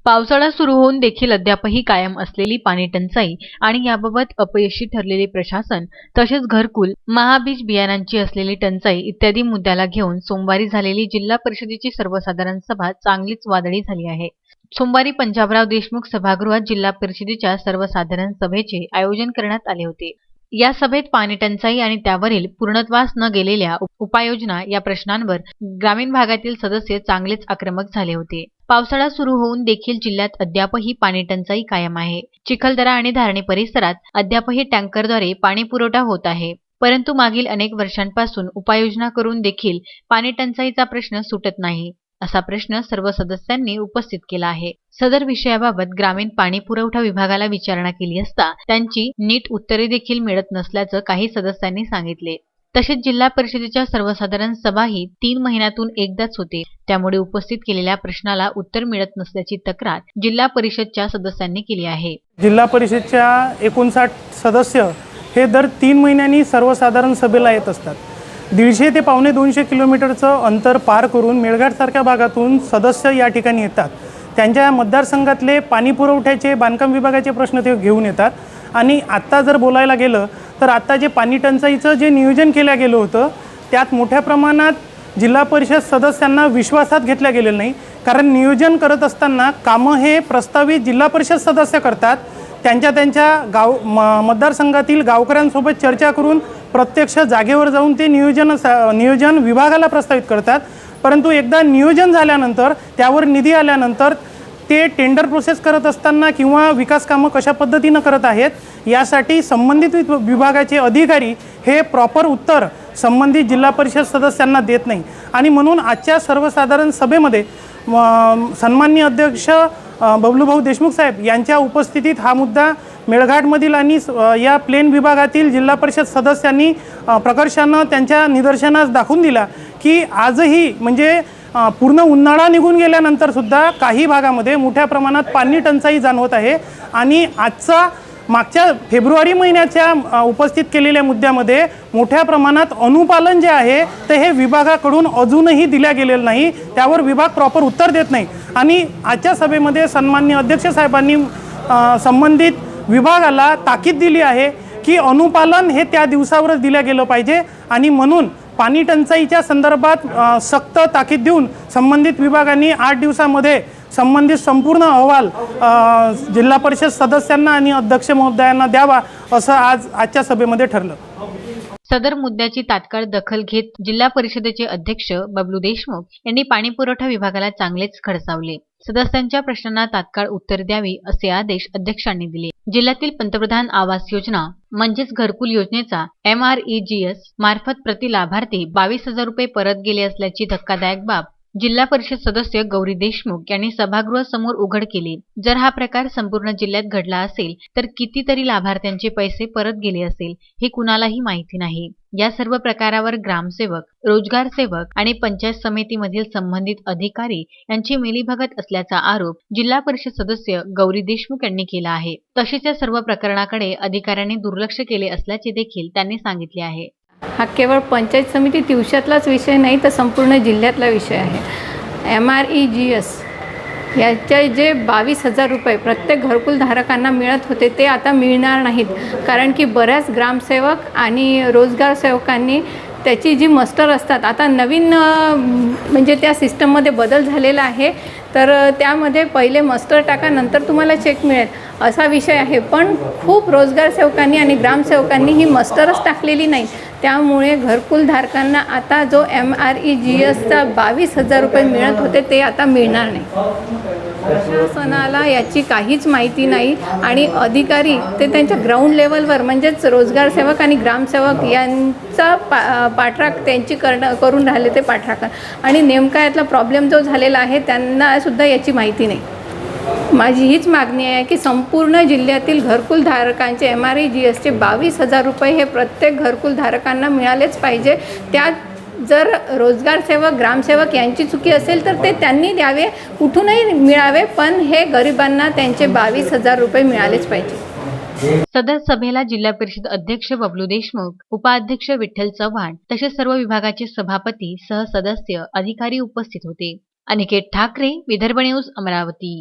पावसाळा सुरू होऊन देखील अद्यापही कायम असलेली पाणी टंचाई आणि याबाबत अपयशी ठरलेले प्रशासन तसेच घरकुल, महाबीज बियाणांची असलेली टंचाई इत्यादी मुद्द्याला घेऊन सोमवारी झालेली जिल्हा परिषदेची सर्वसाधारण सभा चांगलीच वादळी झाली आहे. सोमवारी पंजाबराव देशमुख सभागृहात जिल्हा परिषदेच्या सर्वसाधारण सभेचे आयोजन करण्यात आले होते. या सभेत पाणी टंचाई आणि त्यावरील पूर्णत्वास न गेलेल्या उपाययोजना या प्रश्नांवर ग्रामीण भागातील सदस्य चांगलेच आक्रमक झाले होते. पावसाळा सुरू होऊन देखील जिल्ह्यात अद्यापही पाणी टंचाई कायम आहे. चिखलदरा आणि धारणी परिसरात अद्यापही टँकरद्वारे पाणी पुरवठा होत आहे. परंतु मागील अनेक वर्षांपासून उपाययोजना करून देखील पाणी टंचाईचा प्रश्न सुटत नाही, असा प्रश्न सर्व सदस्यांनी उपस्थित केला आहे. सदर विषयाबाबत ग्रामीण पाणी पुरवठा विभागाला विचारणा केली असता त्यांची नीट उत्तरे देखील मिळत नसल्याचं काही सदस्यांनी सांगितले. तसेच जिल्हा परिषदेच्या सर्वसाधारण सभाही 3 महिन्यातून एकदाच होते, त्यामुळे उपस्थित केलेल्या प्रश्नाला उत्तर मिळत नसल्याची तक्रार जिल्हा परिषदच्या सदस्यांनी केली आहे. जिल्हा परिषदच्या 59 सदस्य हे दर 3 महिन्यांनी सर्वसाधारण सभेला येत असतात. 150 ते पावणे 200 किलोमीटरचं अंतर पार करून मेळघाटसारख्या भागातून सदस्य या ठिकाणी येतात. त्यांच्या मतदारसंघातले पाणी पुरवठ्याचे, बांधकाम विभागाचे प्रश्न ते घेऊन येतात. आणि आत्ता जर बोलायला गेलं तर आत्ता जे पाणी टंचाईचं जे नियोजन केलं गेलं होतं त्यात मोठ्या प्रमाणात जिल्हा परिषद सदस्यांना विश्वासात घेतल्या गेलेलं नाही. कारण नियोजन करत असताना कामं हे प्रस्तावित जिल्हा परिषद सदस्य करतात. त्यांच्या मतदारसंघातील गावकऱ्यांसोबत चर्चा करून प्रत्यक्ष जागेवर जाऊन ते नियोजन विभागाला प्रस्तावित करतात. परंतु एकदा नियोजन झाल्यानंतर त्यावर निधी आल्यानंतर ते टेंडर प्रोसेस करत असताना किंवा विकास कामं कशा पद्धतीनं करत आहेत यासाठी संबंधित विभागाचे अधिकारी हे प्रॉपर उत्तर संबंधित जिल्हा परिषद सदस्यांना देत नाही. आणि म्हणून आजच्या सर्वसाधारण सभेमध्ये सन्माननीय अध्यक्ष बबलूभाऊ देशमुख साहेब यांच्या उपस्थितीत हा मुद्दा मेळघाटमधील आणि या प्लेन विभागातील जिल्हा परिषद सदस्यांनी प्रकर्षानं त्यांच्या निदर्शनास दाखवून दिला की आजही म्हणजे पूर्ण उन्हाळा निघून गेल्यानंतर सुद्धा काही भागामध्ये मोठ्या प्रमाणात पाणी टंचाई जाणवत आहे. आणि आजचा मागच्या फेब्रुवारी महिन्याच्या उपस्थित केलेल्या मुद्द्यामध्ये मोठ्या प्रमाणात अनुपालन जे आहे ते हे विभागाकडून अजूनही दिल्या गेलेलं नाही. त्यावर विभाग प्रॉपर उत्तर देत नाही. आणि आजच्या सभेमध्ये सन्माननीय अध्यक्ष साहेबांनी संबंधित विभागाला ताकीद दिली आहे की अनुपालन हे त्या दिवसावरच दिलं गेलं पाहिजे. आणि म्हणून पाणी टंचाईच्या संदर्भात सक्त ताकीद देऊन संबंधित विभागांनी 8 दिवसामध्ये संबंधित संपूर्ण अहवाल जिल्हा परिषद सदस्यांना आणि अध्यक्ष महोदयांना द्यावा असं आजच्या सभेमध्ये ठरलं. सदर मुद्द्याची तात्काळ दखल घेत जिल्हा परिषदेचे अध्यक्ष बबलू देशमुख यांनी पाणी पुरवठा विभागाला चांगलेच खडसावले. सदस्यांच्या प्रश्नांना तात्काळ उत्तर द्यावी असे आदेश अध्यक्षांनी दिले. जिल्ह्यातील पंतप्रधान आवास योजना म्हणजेच घरकुल योजनेचा MREGS मार्फत प्रति लाभार्थी 22,000 रुपये परत गेले असल्याची धक्कादायक बाब जिल्हा परिषद सदस्य गौरी देशमुख यांनी सभागृहासमोर उघड केली. जर हा प्रकार संपूर्ण जिल्ह्यात घडला असेल तर कितीतरी लाभार्थ्यांचे पैसे परत गेले असेल हे कुणालाही माहिती नाही. या सर्व प्रकारावर ग्रामसेवक, रोजगार सेवक आणि पंचायत समितीमधील संबंधित अधिकारी यांची मिलीभगत असल्याचा आरोप जिल्हा परिषद सदस्य गौरी देशमुख यांनी केला आहे. तसेच या सर्व प्रकरणाकडे अधिकाऱ्यांनी दुर्लक्ष केले असल्याचे देखील त्यांनी सांगितले आहे. हा केवळ पंचायत समिती तिवशातलाच विषय नाही तर संपूर्ण जिल्ह्यातला विषय आहे. MREGS याचे जे 22,000 रुपये प्रत्येक घरकुल धारकांना मिळत होते ते आता मिळणार नाहीत. कारण की बऱ्याच ग्रामसेवक आणि रोजगार सेवकांनी त्याची जी मस्टर असतात आता नवीन म्हणजे त्या सिस्टममध्ये बदल झालेला आहे. तर त्यामध्ये पहिले मस्टर टाका नंतर तुम्हाला चेक मिळेल असा विषय आहे. पण खूप रोजगार सेवकांनी आणि ग्रामसेवकांनी ही मस्टरच टाकलेली नाही. त्यामुळे घरकुल धारकांना आता जो MREGSचा 22,000 रुपये मिळत होते ते आता मिळणार नाही. प्रशासनाला याची काहीच माहिती नाही आणि अधिकारी ते त्यांच्या ग्राउंड लेवलवर म्हणजेच रोजगार सेवक आणि ग्रामसेवक यांचा पाठराख त्यांची करून राहिले ते पाठराखण. आणि नेमका यातला प्रॉब्लेम जो झालेला आहे त्यांना सुद्धा याची माहिती नाही. माझी हीच मागणी आहे की संपूर्ण जिल्ह्यातील घरकुल धारकांचे MREGSचे 22,000 रुपये हे प्रत्येक घरकुल धारकांना मिळालेच पाहिजे. त्यात जर रोजगार सेवक, ग्रामसेवक यांची चुकी असेल तर ते त्यांनी द्यावे, कुठूनही मिळावे, पण हे गरिबांना त्यांचे 22,000 रुपये मिळालेच पाहिजे. सदर सभेला जिल्हा परिषद अध्यक्ष बबलू देशमुख, उपाध्यक्ष विठ्ठल चव्हाण तसेच सर्व विभागाचे सभापती, सहसदस्य, अधिकारी उपस्थित होते. अनिकेत ठाकरे, विदर्भ न्यूज, अमरावती.